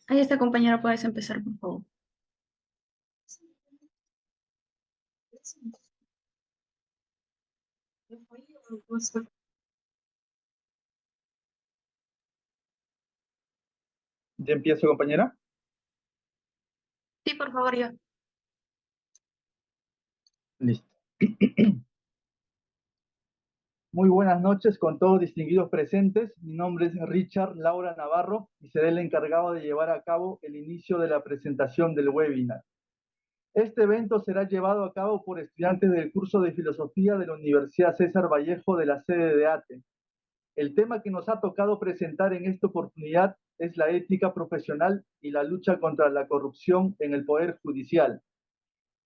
Ahí está, compañera, puedes empezar, por favor. ¿Ya empiezo, compañera? Sí, por favor, yo. Listo. Muy buenas noches con todos distinguidos presentes. Mi nombre es Richard Laura Navarro y seré el encargado de llevar a cabo el inicio de la presentación del webinar. Este evento será llevado a cabo por estudiantes del curso de Filosofía de la Universidad César Vallejo de la sede de ATE. El tema que nos ha tocado presentar en esta oportunidad es la ética profesional y la lucha contra la corrupción en el Poder Judicial.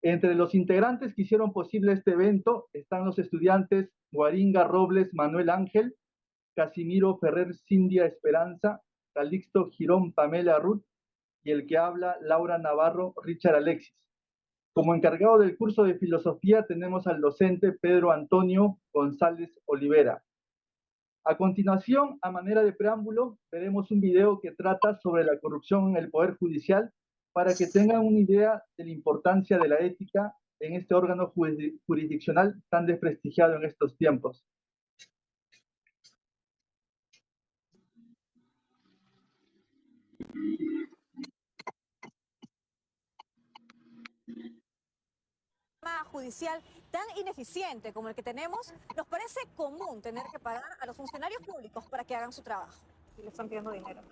Entre los integrantes que hicieron posible este evento están los estudiantes Guaringa Robles Manuel Ángel, Casimiro Ferrer Cindia Esperanza, Calixto Girón Pamela Ruth y el que habla Laura Navarro Richard Alexis. Como encargado del curso de filosofía tenemos al docente Pedro Antonio González Olivera. A continuación, a manera de preámbulo, veremos un video que trata sobre la corrupción en el Poder Judicial para que tengan una idea de la importancia de la ética en este órgano jurisdiccional tan desprestigiado en estos tiempos. Judicial tan ineficiente como el que tenemos, nos parece común tener que pagar a los funcionarios públicos para que hagan su trabajo. Y le están pidiendo dinero.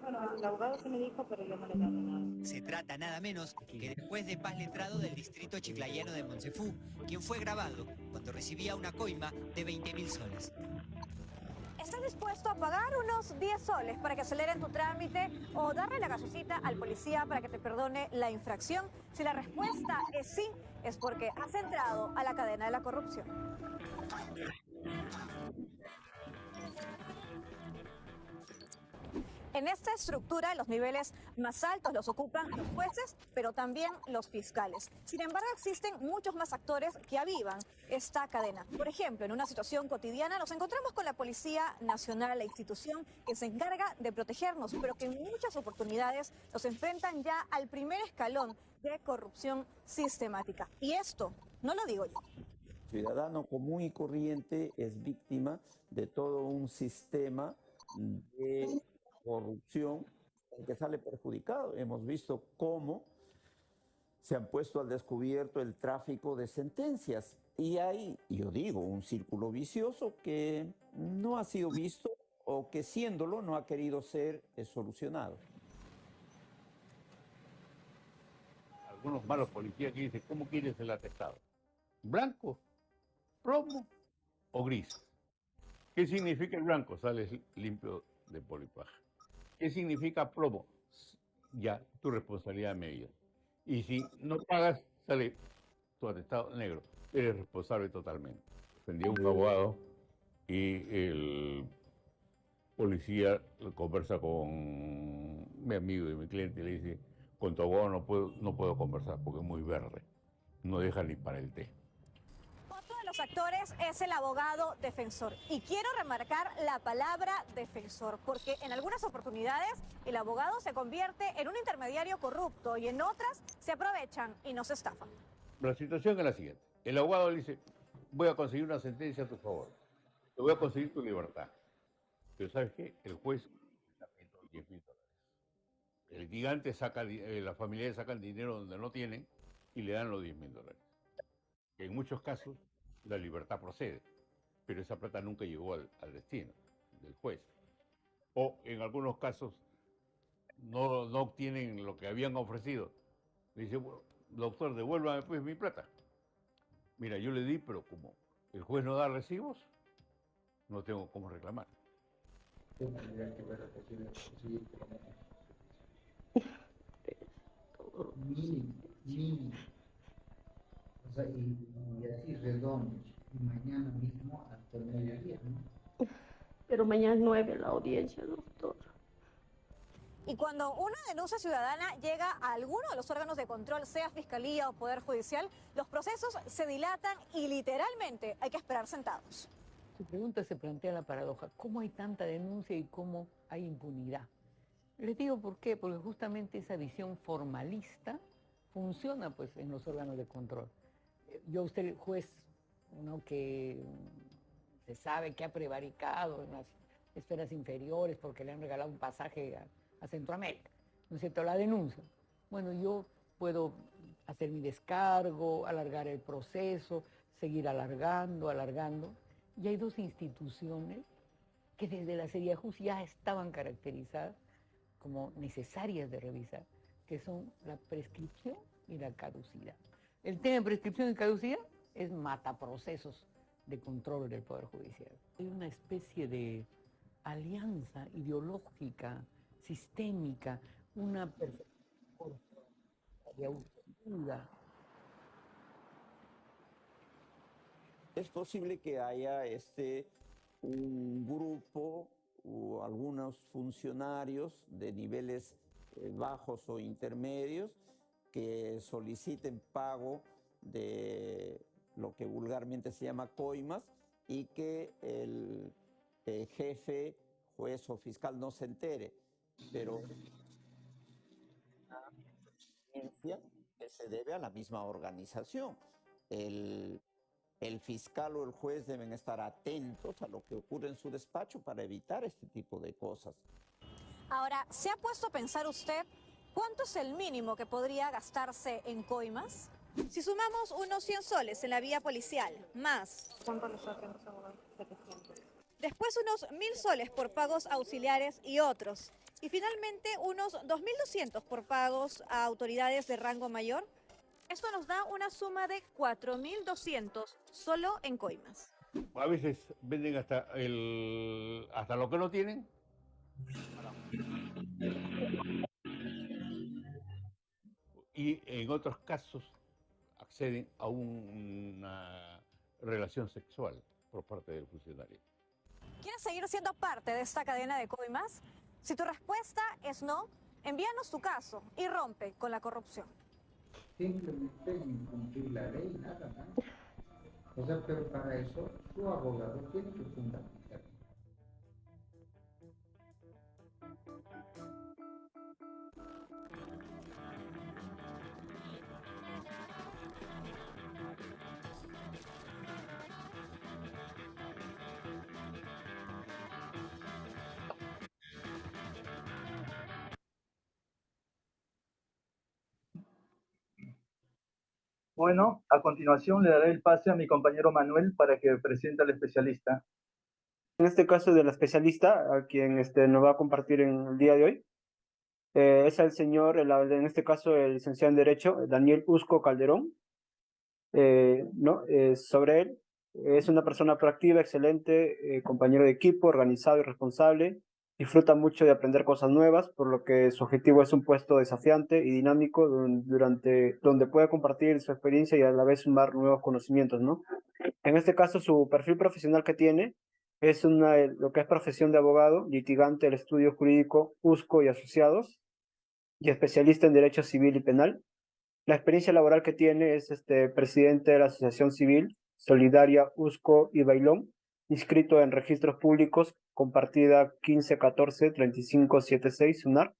Bueno, el abogado se me dijo, pero yo no le he dado nada. Se trata nada menos que del juez de paz letrado del distrito chiclayano de Monsefú, quien fue grabado cuando recibía una coima de 20.000 soles. ¿Estás dispuesto a pagar unos 10 soles para que aceleren tu trámite o darle la gasecita al policía para que te perdone la infracción? Si la respuesta es sí, es porque has entrado a la cadena de la corrupción. En esta estructura, los niveles más altos los ocupan los jueces, pero también los fiscales. Sin embargo, existen muchos más actores que avivan esta cadena. Por ejemplo, en una situación cotidiana nos encontramos con la Policía Nacional, la institución que se encarga de protegernos, pero que en muchas oportunidades nos enfrentan ya al primer escalón de corrupción sistemática. Y esto no lo digo yo. Ciudadano común y corriente es víctima de todo un sistema de corrupción en que sale perjudicado. Hemos visto cómo se han puesto al descubierto el tráfico de sentencias y hay, yo digo, un círculo vicioso que no ha sido visto o que siéndolo no ha querido ser solucionado. Algunos malos policías que dicen, ¿cómo quieres el atestado? ¿Blanco, plomo o gris? ¿Qué significa el blanco? Sales limpio de polipaja. ¿Qué significa plomo? Ya, tu responsabilidad medida. Y si no pagas, sale tu atestado negro. Eres responsable totalmente. Defendí a un abogado y el policía conversa con mi amigo y mi cliente y le dice, con tu abogado no puedo conversar porque es muy verde. No deja ni para el té. Otro de los actores es el abogado defensor. Y quiero remarcar la palabra defensor, porque en algunas oportunidades el abogado se convierte en un intermediario corrupto y en otras se aprovechan y nos estafan. La situación es la siguiente. El abogado le dice, voy a conseguir una sentencia a tu favor. Te voy a conseguir tu libertad. Pero ¿sabes qué? El juez está pidiendo 10.000 dólares. El gigante saca, las familiares sacan dinero donde no tienen y le dan los 10.000 dólares. En muchos casos la libertad procede, pero esa plata nunca llegó al destino del juez. O en algunos casos no obtienen lo que habían ofrecido. Le dice, bueno, doctor, devuélvame pues mi plata. Mira, yo le di, pero como el juez no da recibos, no tengo cómo reclamar. Mínimo. O sea, y así redondo. Y mañana mismo hasta el mediodía, ¿no? Pero mañana es 9 la audiencia, doctor. Y cuando una denuncia ciudadana llega a alguno de los órganos de control, sea Fiscalía o Poder Judicial, los procesos se dilatan y literalmente hay que esperar sentados. Su pregunta se plantea la paradoja, ¿cómo hay tanta denuncia y cómo hay impunidad? Les digo por qué, porque justamente esa visión formalista funciona pues en los órganos de control. Yo usted, el juez, ¿no? que se sabe que ha prevaricado en las esferas inferiores porque le han regalado un pasaje a Centroamérica, ¿no es cierto? La denuncia. Bueno, yo puedo hacer mi descargo, alargar el proceso, seguir alargando. Y hay dos instituciones que desde la Seriajus ya estaban caracterizadas como necesarias de revisar, que son la prescripción y la caducidad. El tema de prescripción y caducidad es mataprocesos de control del Poder Judicial. Hay una especie de alianza ideológica, sistémica, una percepción de autoridad. Es posible que haya un grupo o algunos funcionarios de niveles bajos o intermedios que soliciten pago de lo que vulgarmente se llama coimas y que el jefe, juez o fiscal no se entere, pero que se debe a la misma organización. El fiscal o el juez deben estar atentos a lo que ocurre en su despacho para evitar este tipo de cosas. Ahora, ¿se ha puesto a pensar usted cuánto es el mínimo que podría gastarse en coimas? Si sumamos unos 100 soles en la vía policial, más... ¿Cuánto le sacan los abogados? 700. Después unos 1000 soles por pagos auxiliares y otros. Y finalmente unos 2200 por pagos a autoridades de rango mayor. Esto nos da una suma de 4200 solo en coimas. A veces venden hasta lo que no tienen. Y en otros casos acceden a una relación sexual por parte del funcionario. ¿Quieres seguir siendo parte de esta cadena de coimas? Si tu respuesta es no, envíanos tu caso y rompe con la corrupción. Simplemente incumplir la ley, nada más. O sea, pero para eso su abogado tiene que fundamentar. Bueno, a continuación le daré el pase a mi compañero Manuel para que presente al especialista. En este caso del especialista, a quien nos va a compartir en el día de hoy, es el señor, en este caso el licenciado en Derecho, Daniel Usco Calderón. Sobre él, es una persona proactiva, excelente, compañero de equipo, organizado y responsable. Disfruta mucho de aprender cosas nuevas, por lo que su objetivo es un puesto desafiante y dinámico donde puede compartir su experiencia y a la vez sumar nuevos conocimientos, ¿no? En este caso, su perfil profesional que tiene es lo que es profesión de abogado, litigante del estudio jurídico Usco y Asociados, y especialista en Derecho Civil y Penal. La experiencia laboral que tiene es presidente de la Asociación Civil Solidaria Usco y Bailón, inscrito en registros públicos con partida 1514-3576 SUNAR,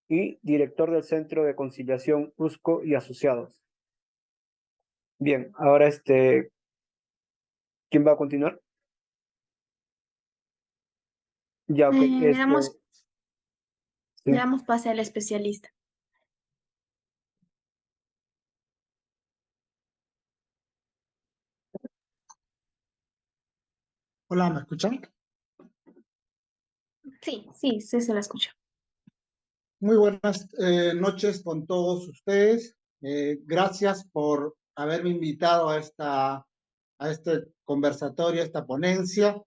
y director del Centro de Conciliación Usco y Asociados. Bien, ahora ¿quién va a continuar? Ya, ok. Le Sí. damos pase al especialista. Hola, ¿me escuchan? Sí, se la escucha. Muy buenas noches con todos ustedes. Gracias por haberme invitado a este conversatorio, a esta ponencia.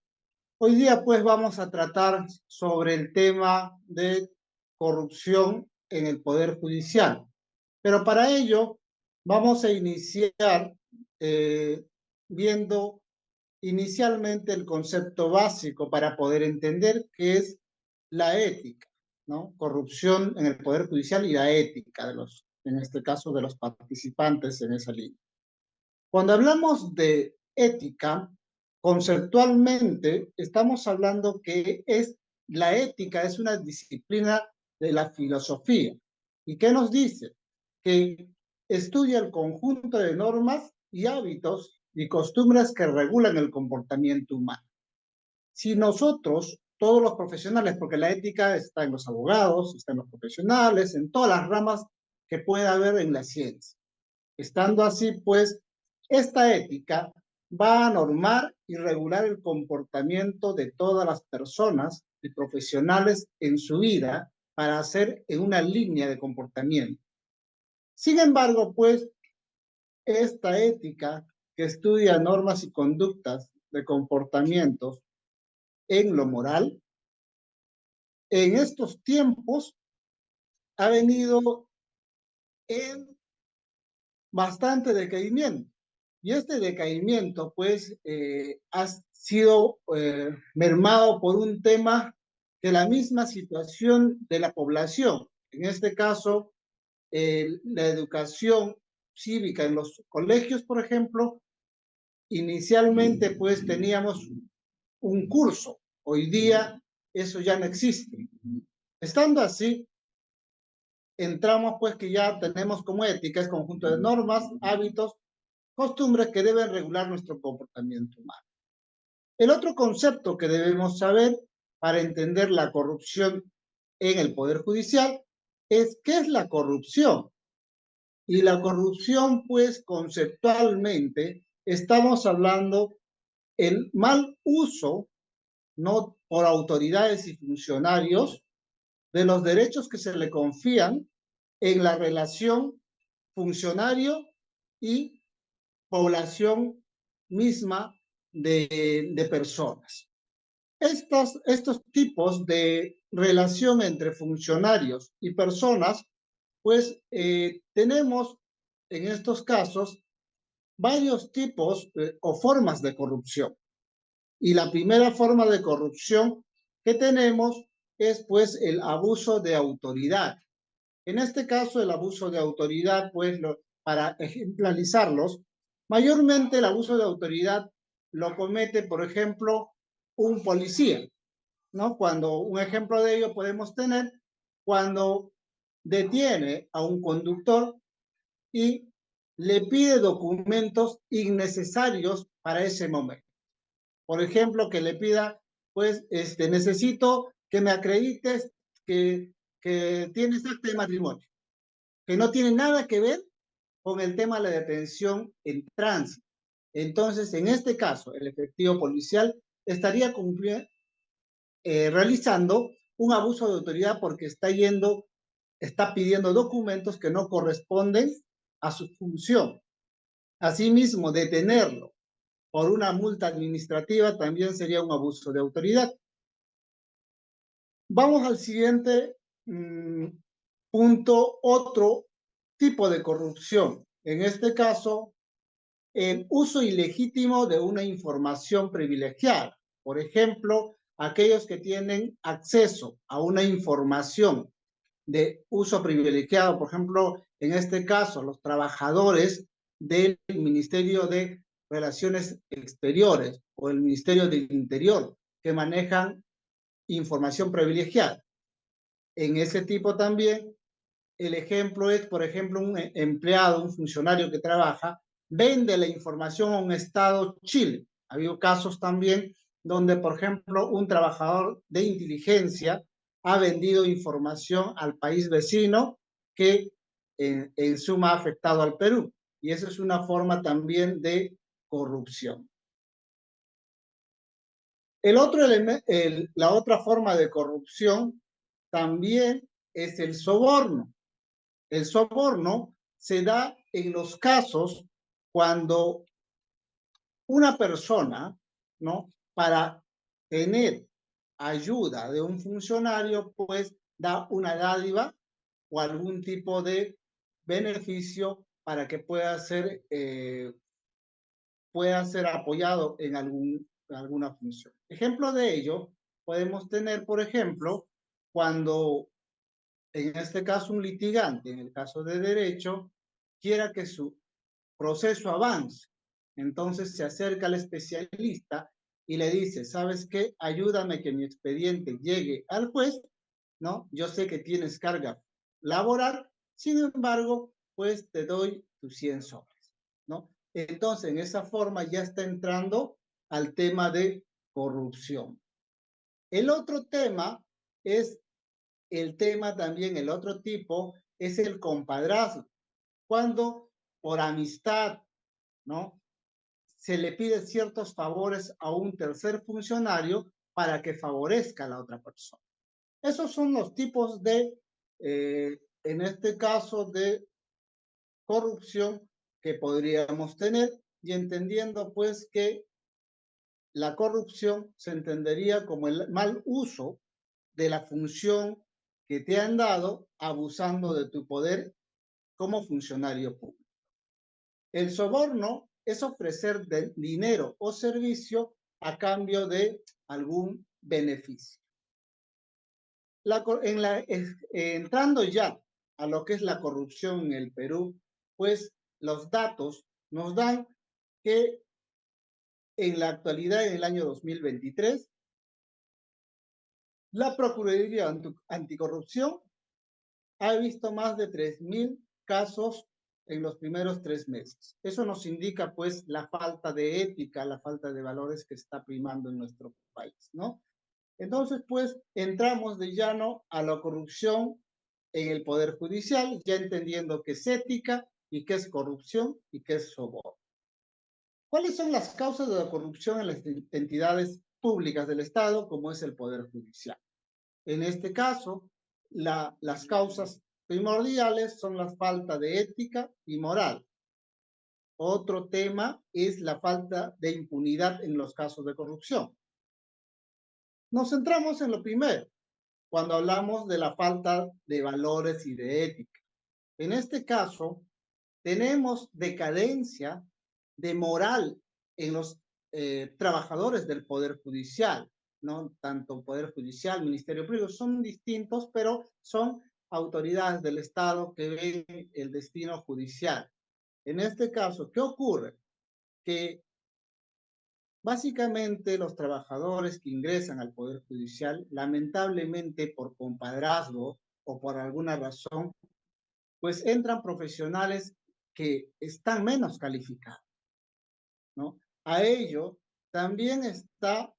Hoy día pues vamos a tratar sobre el tema de corrupción en el Poder Judicial. Pero para ello vamos a iniciar viendo inicialmente el concepto básico para poder entender qué es la ética, ¿no? Corrupción en el Poder Judicial y la ética en este caso, de los participantes en esa línea. Cuando hablamos de ética, conceptualmente estamos hablando que la ética es una disciplina de la filosofía. ¿Y qué nos dice? Que estudia el conjunto de normas y hábitos y costumbres que regulan el comportamiento humano. Si nosotros, todos los profesionales, porque la ética está en los abogados, está en los profesionales, en todas las ramas que pueda haber en la ciencia. Estando así, pues, esta ética va a normar y regular el comportamiento de todas las personas y profesionales en su vida para hacer en una línea de comportamiento. Sin embargo, pues, esta ética que estudia normas y conductas de comportamientos en lo moral, en estos tiempos ha venido en bastante decaimiento. Y este decaimiento, pues, ha sido mermado por un tema de la misma situación de la población. En este caso, la educación cívica en los colegios, por ejemplo, inicialmente, pues, teníamos un curso. Hoy día eso ya no existe. Estando así, entramos, pues, que ya tenemos como ética, es conjunto de normas, hábitos, costumbres que deben regular nuestro comportamiento humano. El otro concepto que debemos saber para entender la corrupción en el Poder Judicial es qué es la corrupción. Y la corrupción, pues, conceptualmente, estamos hablando el mal uso, no por autoridades y funcionarios, de los derechos que se le confían en la relación funcionario y población misma de personas. Estos tipos de relación entre funcionarios y personas, pues tenemos en estos casos varios tipos o formas de corrupción. Y la primera forma de corrupción que tenemos es pues el abuso de autoridad. En este caso, el abuso de autoridad, pues para ejemplarizarlos, mayormente el abuso de autoridad lo comete, por ejemplo, un policía, ¿no? Cuando un ejemplo de ello podemos tener cuando detiene a un conductor y le pide documentos innecesarios para ese momento. Por ejemplo, que le pida, pues, necesito que me acredites que tienes acta de matrimonio, que no tiene nada que ver con el tema de la detención en tránsito. Entonces, en este caso, el efectivo policial estaría realizando un abuso de autoridad porque está pidiendo documentos que no corresponden a su función. Asimismo, detenerlo por una multa administrativa también sería un abuso de autoridad. Vamos al siguiente punto, otro tipo de corrupción. En este caso, el uso ilegítimo de una información privilegiada. Por ejemplo, aquellos que tienen acceso a una información de uso privilegiado, por ejemplo, en este caso, los trabajadores del Ministerio de Relaciones Exteriores o el Ministerio del Interior, que manejan información privilegiada. En ese tipo también, el ejemplo es, por ejemplo, un empleado, un funcionario que trabaja, vende la información a un Estado Chile. Ha habido casos también donde, por ejemplo, un trabajador de inteligencia ha vendido información al país vecino que en suma ha afectado al Perú. Y esa es una forma también de corrupción. La otra forma de corrupción también es el soborno. El soborno se da en los casos cuando una persona, ¿no? Para tener ayuda de un funcionario, pues da una dádiva o algún tipo de beneficio para que pueda ser apoyado en alguna función. Ejemplo de ello, podemos tener, por ejemplo, cuando en este caso un litigante, en el caso de derecho, quiera que su proceso avance. Entonces se acerca al especialista y le dice, ¿sabes qué? Ayúdame que mi expediente llegue al juez ¿no? Yo sé que tienes carga laboral, sin embargo, pues te doy tus 100 soles, ¿no? Entonces, en esa forma ya está entrando al tema de corrupción. El otro tema es el otro tipo es el compadrazgo, cuando por amistad, ¿no? Se le pide ciertos favores a un tercer funcionario para que favorezca a la otra persona. Esos son los tipos de, en este caso, de corrupción que podríamos tener, y entendiendo pues que la corrupción se entendería como el mal uso de la función que te han dado, abusando de tu poder como funcionario público. El soborno es ofrecer dinero o servicio a cambio de algún beneficio. Entrando ya a lo que es la corrupción en el Perú, pues los datos nos dan que en la actualidad, en el año 2023, la Procuraduría Anticorrupción ha visto más de 3.000 casos en los primeros 3 meses. Eso nos indica, pues, la falta de ética, la falta de valores que está primando en nuestro país, ¿no? Entonces, pues, entramos de llano a la corrupción en el Poder Judicial, ya entendiendo qué es ética y qué es corrupción y qué es soborno. ¿Cuáles son las causas de la corrupción en las entidades públicas del Estado, como es el Poder Judicial? En este caso, las causas primordiales son la falta de ética y moral. Otro tema es la falta de impunidad en los casos de corrupción. Nos centramos en lo primero, cuando hablamos de la falta de valores y de ética. En este caso, tenemos decadencia de moral en los trabajadores del Poder Judicial, ¿no? Tanto Poder Judicial, Ministerio Público, son distintos, pero son autoridades del Estado que ven el destino judicial. En este caso, ¿qué ocurre? Que básicamente los trabajadores que ingresan al Poder Judicial, lamentablemente por compadrazgo o por alguna razón, pues entran profesionales que están menos calificados, ¿no? A ello también está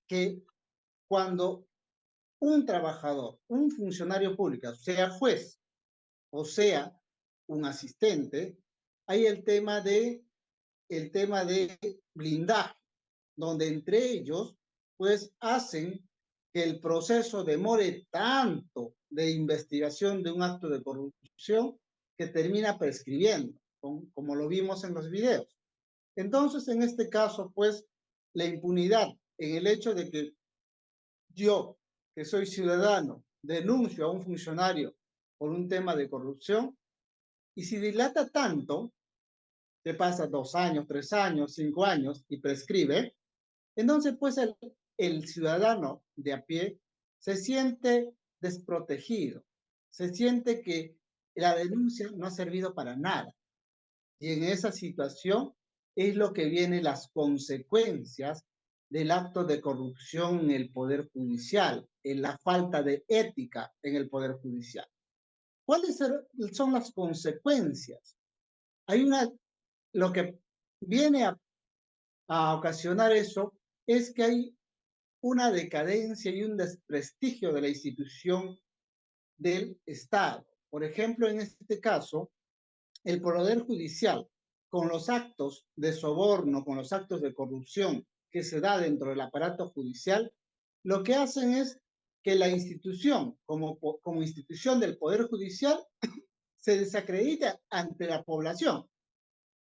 que cuando un trabajador, un funcionario público, sea juez o sea un asistente, hay el tema de blindaje, donde entre ellos pues hacen que el proceso demore tanto de investigación de un acto de corrupción que termina prescribiendo, como lo vimos en los videos. Entonces, en este caso, pues, la impunidad en el hecho de que yo, que soy ciudadano, denuncio a un funcionario por un tema de corrupción, y si dilata tanto, te pasa 2 años, 3 años, 5 años y prescribe, entonces pues el ciudadano de a pie se siente desprotegido, se siente que la denuncia no ha servido para nada. Y en esa situación es lo que vienen las consecuencias del acto de corrupción en el Poder Judicial, en la falta de ética en el Poder Judicial. ¿Cuáles son las consecuencias? Lo que viene a ocasionar eso es que hay una decadencia y un desprestigio de la institución del Estado. Por ejemplo, en este caso, el Poder Judicial, con los actos de soborno, con los actos de corrupción que se da dentro del aparato judicial, lo que hacen es que la institución, como institución del Poder Judicial, se desacredita ante la población.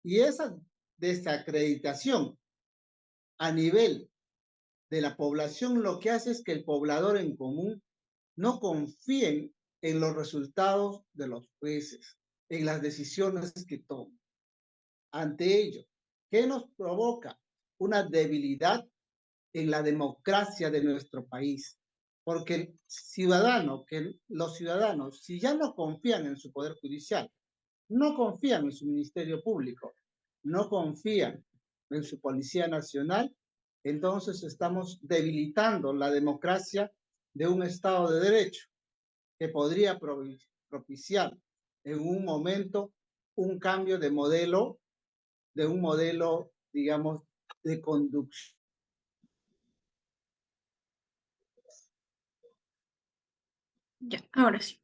Y esa desacreditación a nivel de la población lo que hace es que el poblador en común no confíe en los resultados de los jueces, en las decisiones que toman. Ante ello, ¿qué nos provoca? Una debilidad en la democracia de nuestro país. Porque los ciudadanos, si ya no confían en su poder judicial, no confían en su ministerio público, no confían en su Policía Nacional, entonces estamos debilitando la democracia de un Estado de Derecho que podría propiciar en un momento un cambio de modelo, digamos, de conducción. Ya, ahora sí.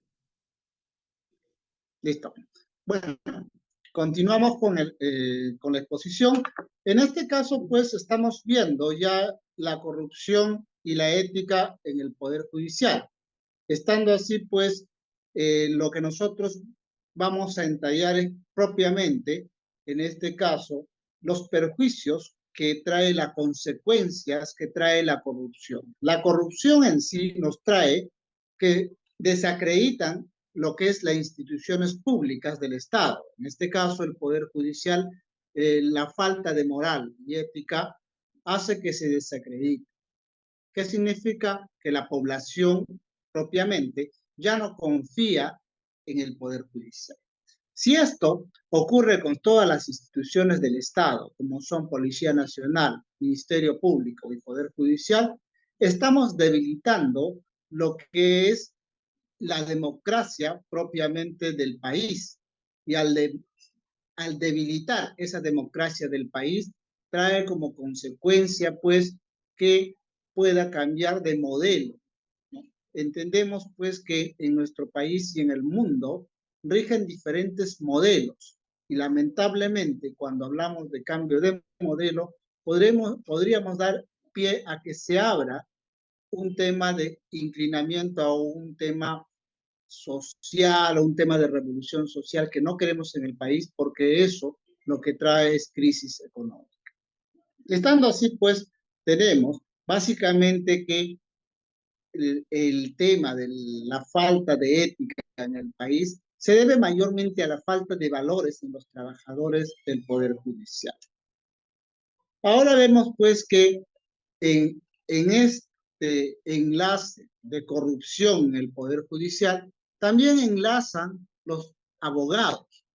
Listo. Bueno, continuamos con la exposición. En este caso, pues, estamos viendo ya la corrupción y la ética en el Poder Judicial. Estando así, pues, lo que nosotros vamos a entallar es propiamente, en este caso, los perjuicios que trae las consecuencias que trae la corrupción. La corrupción en sí nos trae que desacreditan lo que es las instituciones públicas del Estado. En este caso, el Poder Judicial, la falta de moral y ética hace que se desacredite. ¿Qué significa? Que la población propiamente ya no confía en el Poder Judicial. Si esto ocurre con todas las instituciones del Estado, como son Policía Nacional, Ministerio Público y Poder Judicial, estamos debilitando lo que es la democracia propiamente del país. Y al debilitar esa democracia del país, trae como consecuencia, pues, que pueda cambiar de modelo, ¿no? Entendemos, pues, que en nuestro país y en el mundo rigen diferentes modelos y lamentablemente cuando hablamos de cambio de modelo, podríamos dar pie a que se abra un tema de inclinamiento a un tema social o un tema de revolución social que no queremos en el país porque eso lo que trae es crisis económica. Estando así, pues, tenemos básicamente que el tema de la falta de ética en el país se debe mayormente a la falta de valores en los trabajadores del Poder Judicial. Ahora vemos, pues, que en este enlace de corrupción en el Poder Judicial también enlazan los abogados.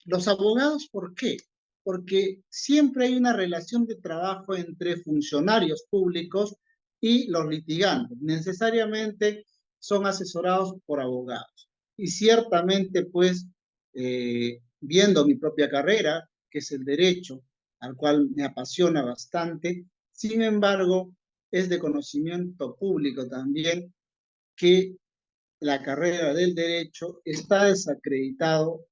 Los abogados, ¿por qué? Porque siempre hay una relación de trabajo entre funcionarios públicos y los litigantes. Necesariamente son asesorados por abogados. Y ciertamente, pues, viendo mi propia carrera, que es el derecho, al cual me apasiona bastante, sin embargo, es de conocimiento público también que la carrera del derecho está desacreditado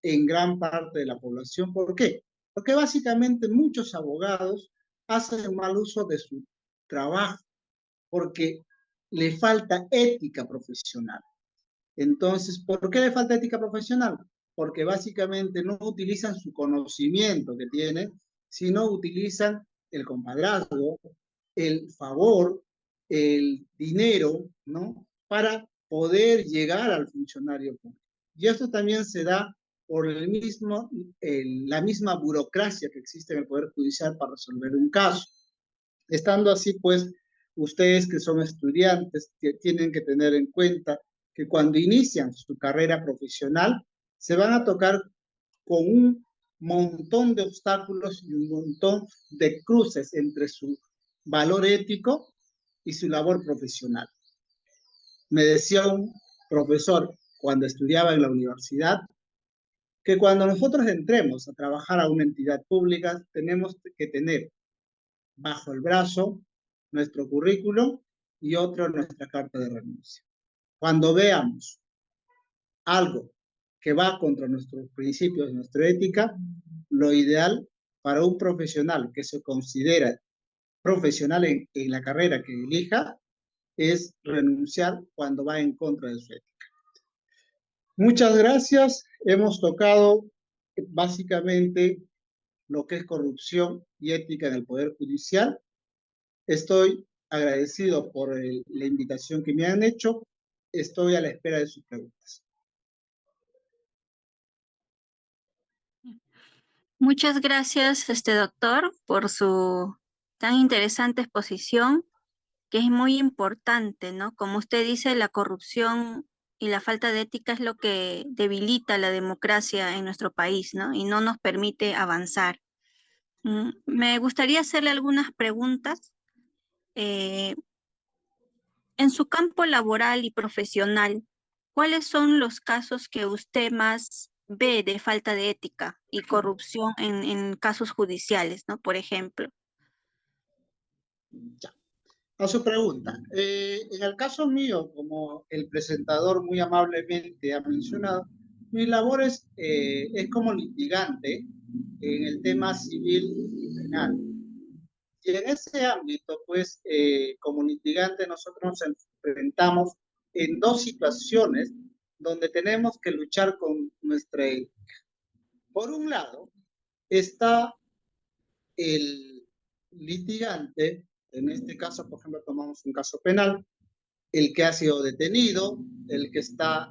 en gran parte de la población. ¿Por qué? Porque básicamente muchos abogados hacen mal uso de su trabajo porque le falta ética profesional. Entonces, ¿por qué le falta ética profesional? Porque básicamente no utilizan su conocimiento que tienen, sino utilizan el compadrazgo, el favor, el dinero, ¿no? Para poder llegar al funcionario público. Y esto también se da por la misma burocracia que existe en el Poder Judicial para resolver un caso. Estando así, pues, ustedes que son estudiantes tienen que tener en cuenta que cuando inician su carrera profesional se van a tocar con un montón de obstáculos y un montón de cruces entre su valor ético y su labor profesional. Me decía un profesor cuando estudiaba en la universidad que cuando nosotros entremos a trabajar a una entidad pública tenemos que tener bajo el brazo nuestro currículum y otro nuestra carta de renuncia. Cuando veamos algo que va contra nuestros principios, nuestra ética, lo ideal para un profesional que se considera profesional en la carrera que elija es renunciar cuando va en contra de su ética. Muchas gracias. Hemos tocado básicamente lo que es corrupción y ética en el Poder Judicial. Estoy agradecido por la invitación que me han hecho. Estoy a la espera de sus preguntas. Muchas gracias, doctor, por su tan interesante exposición, que es muy importante, ¿no? Como usted dice, la corrupción y la falta de ética es lo que debilita la democracia en nuestro país, ¿no? Y no nos permite avanzar. Me gustaría hacerle algunas preguntas. en su campo laboral y profesional, ¿cuáles son los casos que usted más ve de falta de ética y corrupción en casos judiciales, ¿no? Por ejemplo. Ya. A su pregunta, en el caso mío, como el presentador muy amablemente ha mencionado, mi labor es como litigante en el tema civil y penal. Y en ese ámbito, pues, como litigante, nosotros nos enfrentamos en dos situaciones donde tenemos que luchar con nuestra ética. Por un lado, está el litigante, en este caso, por ejemplo, tomamos un caso penal, el que ha sido detenido, el que está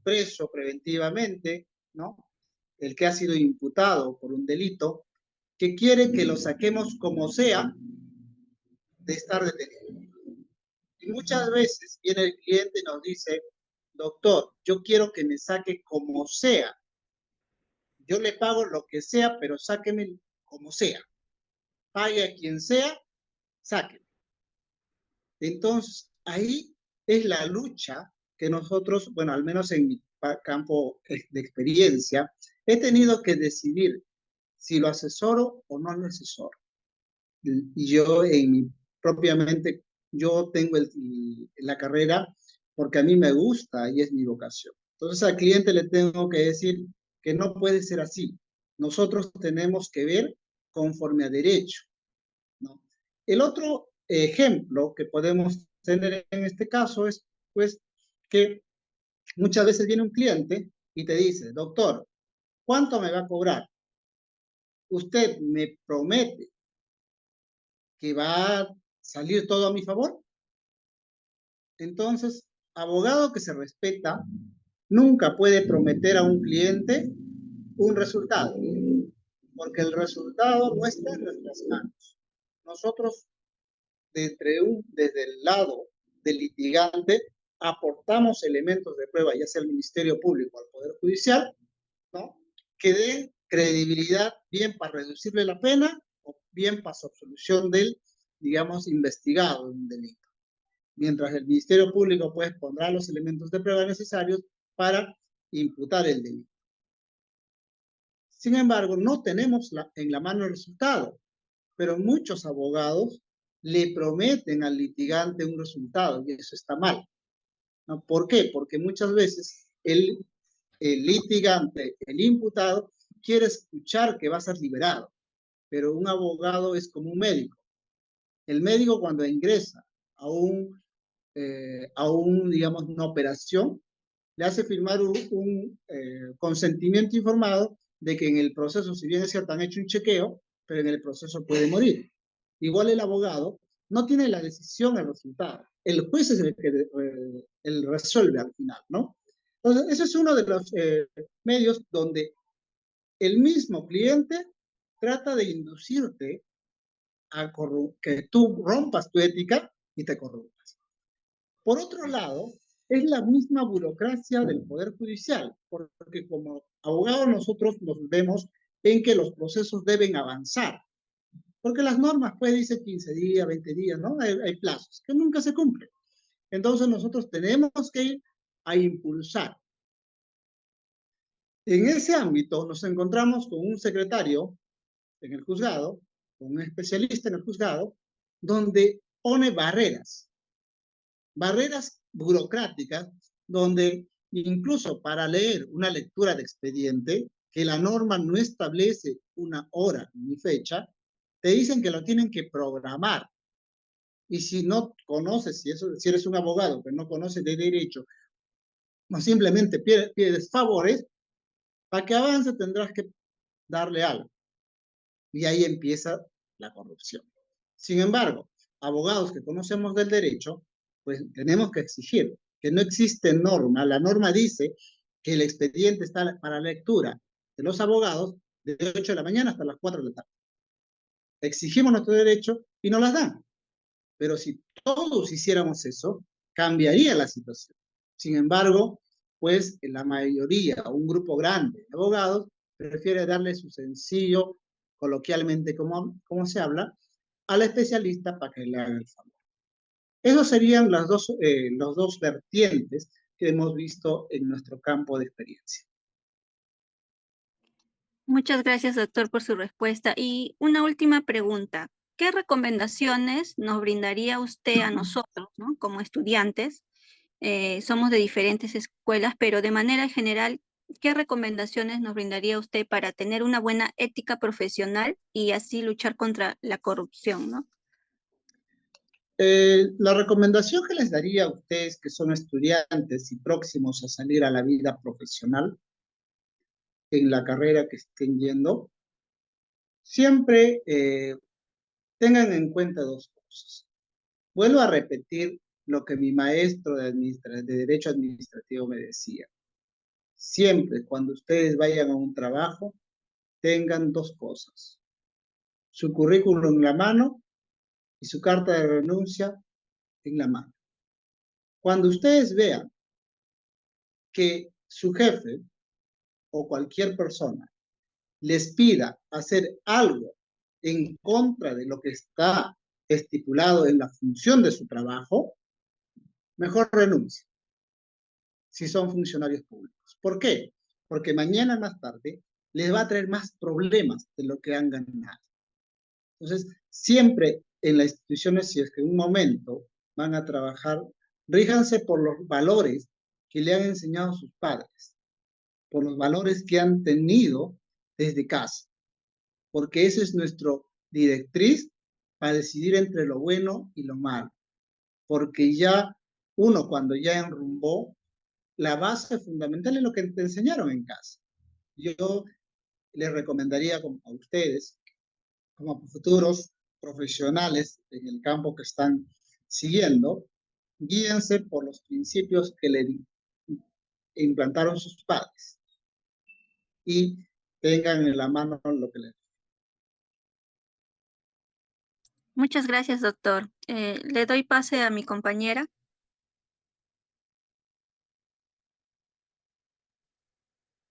preso preventivamente, ¿no? El que ha sido imputado por un delito, que quiere que lo saquemos como sea de estar detenido. Y muchas veces viene el cliente y nos dice, doctor, yo quiero que me saque como sea. Yo le pago lo que sea, pero sáqueme como sea. Pague a quien sea, sáqueme. Entonces, ahí es la lucha que nosotros, bueno, al menos en mi campo de experiencia, he tenido que decidir si lo asesoro o no lo asesoro. Y yo propiamente, yo tengo la carrera porque a mí me gusta y es mi vocación. Entonces al cliente le tengo que decir que no puede ser así. Nosotros tenemos que ver conforme a derecho, ¿no? El otro ejemplo que podemos tener en este caso es, pues, que muchas veces viene un cliente y te dice, doctor, ¿cuánto me va a cobrar? ¿Usted me promete que va a salir todo a mi favor? Entonces, abogado que se respeta nunca puede prometer a un cliente un resultado, porque el resultado no está en nuestras manos. Nosotros, desde el lado del litigante, aportamos elementos de prueba, ya sea al Ministerio Público o al Poder Judicial, ¿no? Que den credibilidad bien para reducirle la pena o bien para su absolución del, digamos, investigado en un delito. Mientras el Ministerio Público pues pondrá los elementos de prueba necesarios para imputar el delito. Sin embargo, no tenemos en la mano el resultado, pero muchos abogados le prometen al litigante un resultado y eso está mal, ¿no? ¿Por qué? Porque muchas veces el litigante, el imputado, quiere escuchar que va a ser liberado, pero un abogado es como un médico. El médico cuando ingresa a digamos, una operación, le hace firmar un consentimiento informado de que en el proceso, si bien es cierto, han hecho un chequeo, pero en el proceso puede morir. Igual el abogado no tiene la decisión, el resultado. El juez es el que el resuelve al final, ¿no? Entonces, ese es uno de los medios donde el mismo cliente trata de inducirte a que tú rompas tu ética y te corrompas. Por otro lado, es la misma burocracia del Poder Judicial, porque como abogados nosotros nos vemos en que los procesos deben avanzar, porque las normas pues dicen 15 días, 20 días, ¿no? Hay plazos que nunca se cumplen. Entonces nosotros tenemos que ir a impulsar. En ese ámbito nos encontramos con un secretario en el juzgado, con un especialista en el juzgado, donde pone barreras burocráticas, donde incluso para leer una lectura de expediente, que la norma no establece una hora ni fecha, te dicen que lo tienen que programar. Y si no conoces, si eres un abogado que no conoces de derecho, no simplemente pides favores, para que avance tendrás que darle algo. Y ahí empieza la corrupción. Sin embargo, abogados que conocemos del derecho, pues tenemos que exigir que no existe norma. La norma dice que el expediente está para lectura de los abogados de 8 de la mañana hasta las 4 de la tarde. Exigimos nuestro derecho y nos las dan. Pero si todos hiciéramos eso, cambiaría la situación. Sin embargo, pues la mayoría, un grupo grande de abogados, prefiere darle su sencillo, coloquialmente como se habla, al especialista para que le haga el favor. Esos serían los dos vertientes que hemos visto en nuestro campo de experiencia. Muchas gracias, doctor, por su respuesta. Y una última pregunta. ¿Qué recomendaciones nos brindaría usted a nosotros, ¿no? Como estudiantes? Somos de diferentes escuelas, pero de manera general, ¿qué recomendaciones nos brindaría usted para tener una buena ética profesional y así luchar contra la corrupción, ¿no? La recomendación que les daría a ustedes que son estudiantes y próximos a salir a la vida profesional en la carrera que estén yendo, siempre tengan en cuenta dos cosas. Vuelvo a repetir lo que mi maestro de Derecho Administrativo me decía. Siempre cuando ustedes vayan a un trabajo, tengan dos cosas. Su currículum en la mano y su carta de renuncia en la mano. Cuando ustedes vean que su jefe o cualquier persona les pida hacer algo en contra de lo que está estipulado en la función de su trabajo, mejor renuncien si son funcionarios públicos. ¿Por qué? Porque mañana más tarde les va a traer más problemas de lo que han ganado. Entonces, siempre en las instituciones, si es que en un momento van a trabajar, ríjanse por los valores que le han enseñado sus padres, por los valores que han tenido desde casa, porque ese es nuestro directriz para decidir entre lo bueno y lo malo, porque ya uno cuando ya enrumbó, la base fundamental es lo que te enseñaron en casa. Yo les recomendaría a ustedes, como futuros profesionales en el campo que están siguiendo, guíense por los principios que le implantaron sus padres y tengan en la mano lo que les. Muchas gracias, doctor. Le doy pase a mi compañera.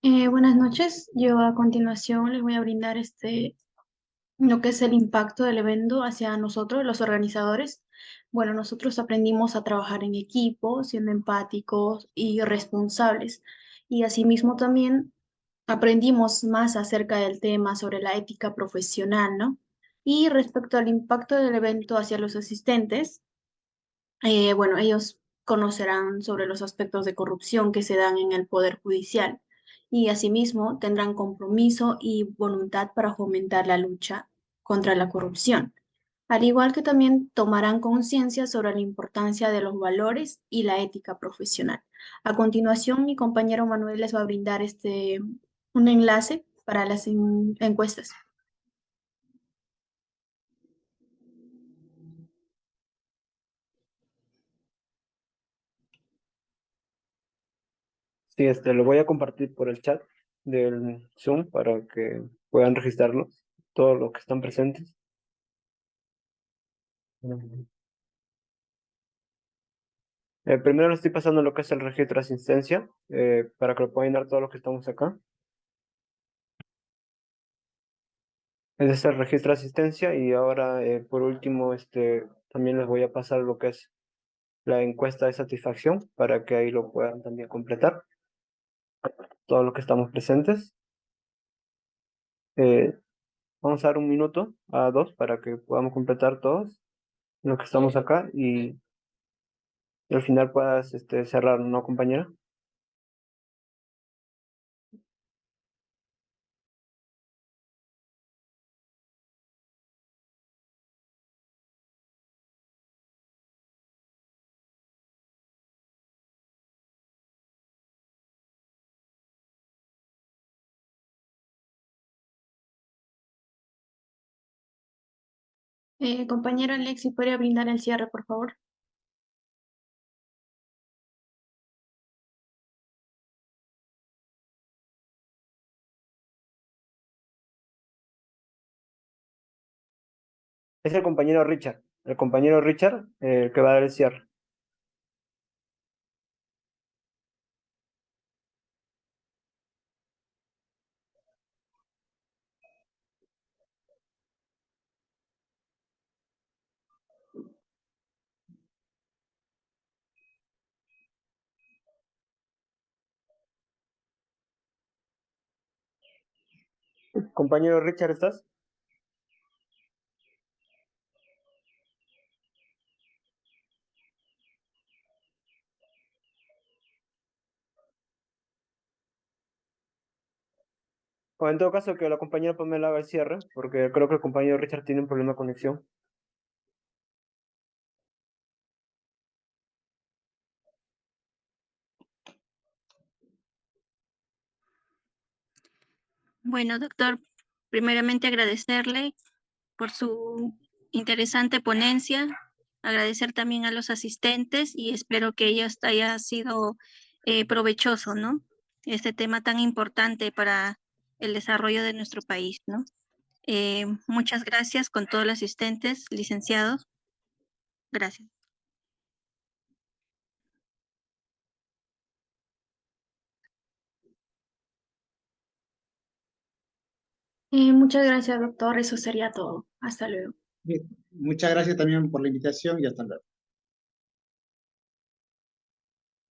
Buenas noches. Yo a continuación les voy a brindar lo que es el impacto del evento hacia nosotros, los organizadores. Bueno, nosotros aprendimos a trabajar en equipo, siendo empáticos y responsables. Y asimismo también aprendimos más acerca del tema sobre la ética profesional, ¿no? Y respecto al impacto del evento hacia los asistentes, bueno, ellos conocerán sobre los aspectos de corrupción que se dan en el Poder Judicial y asimismo tendrán compromiso y voluntad para fomentar la lucha contra la corrupción, al igual que también tomarán conciencia sobre la importancia de los valores y la ética profesional. A continuación, mi compañero Manuel les va a brindar un enlace para las encuestas. Sí, lo voy a compartir por el chat del Zoom para que puedan registrarlo, todos los que están presentes. Primero le estoy pasando lo que es el registro de asistencia, para que lo puedan dar todos los que estamos acá. Ese es el registro de asistencia y ahora, por último, también les voy a pasar lo que es la encuesta de satisfacción para que ahí lo puedan también completar, todos los que estamos presentes. Vamos a dar un minuto a dos para que podamos completar todos los que estamos acá y al final puedas cerrar, ¿no, compañera? Compañero Alexi, ¿podría brindar el cierre, por favor? Es el compañero Richard, el que va a dar el cierre. Compañero Richard, ¿estás? O en todo caso que la compañera Pamela haga el cierre, porque creo que el compañero Richard tiene un problema de conexión. Bueno, doctor, primeramente agradecerle por su interesante ponencia, agradecer también a los asistentes y espero que ello haya sido provechoso, ¿no? Este tema tan importante para el desarrollo de nuestro país, ¿no? Muchas gracias con todos los asistentes, licenciados. Gracias. Muchas gracias, doctor. Eso sería todo. Hasta luego. Bien, muchas gracias también por la invitación y hasta luego.